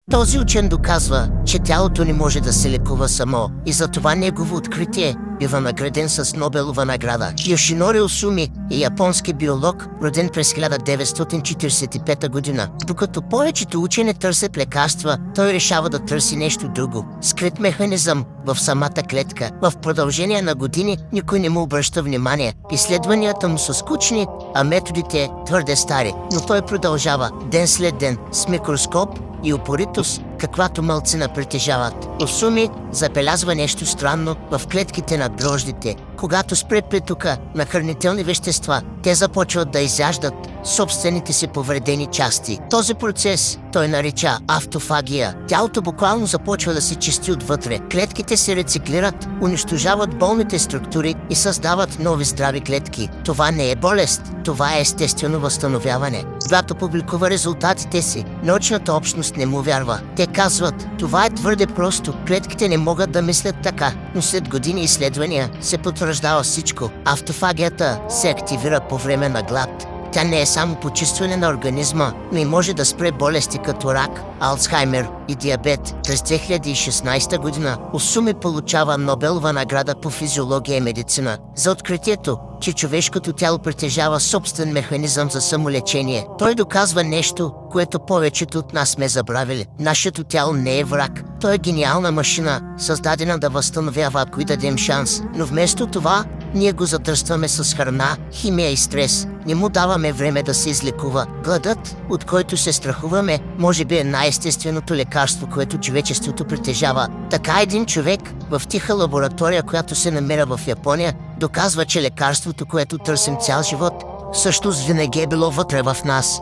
Този учен доказва, че тялото не може да се лекува само и затова негово откритие бива награден с Нобелова награда. Йошинори Осуми е японски биолог, роден през 1945 година. Докато повечето учени търсят лекарства, той решава да търси нещо друго. Скрит механизъм в самата клетка. В продължение на години никой не му обръща внимание. Изследванията му са скучни, а методите твърде стари. Но той продължава ден след ден с микроскоп и упоритост, каквато малцина притежават. Осуми забелязва нещо странно в клетките на дрождите. Когато спре притока на хранителни вещества, те започват да изяждат собствените си повредени части. Този процес той нарича автофагия. Тялото буквално започва да се чисти отвътре. Клетките се рециклират, унищожават болните структури и създават нови здрави клетки. Това не е болест, това е естествено възстановяване. Когато публикува резултатите си, научната общност не му вярва. Те казват, това е твърде просто, клетките не могат да мислят така. Но след години изследвания се потвърждава всичко. Автофагията се активира по време на глад. Тя не е само почистване на организма, но и може да спре болести като рак, Алцхаймер и диабет. През 2016 година Осуми получава Нобелова награда по физиология и медицина за откритието, че човешкото тяло притежава собствен механизъм за самолечение. Той доказва нещо, което повечето от нас сме забравили. Нашето тяло не е враг. Той е гениална машина, създадена да възстановява, ако й дадем шанс. Но вместо това, ние го задръстваме с храна, химия и стрес. Не му даваме време да се излекува. Гладът, от който се страхуваме, може би е най-естественото лекарство, което човечеството притежава. Така един човек в тиха лаборатория, която се намира в Япония, доказва, че лекарството, което търсим цял живот, всъщност винаги е било вътре в нас.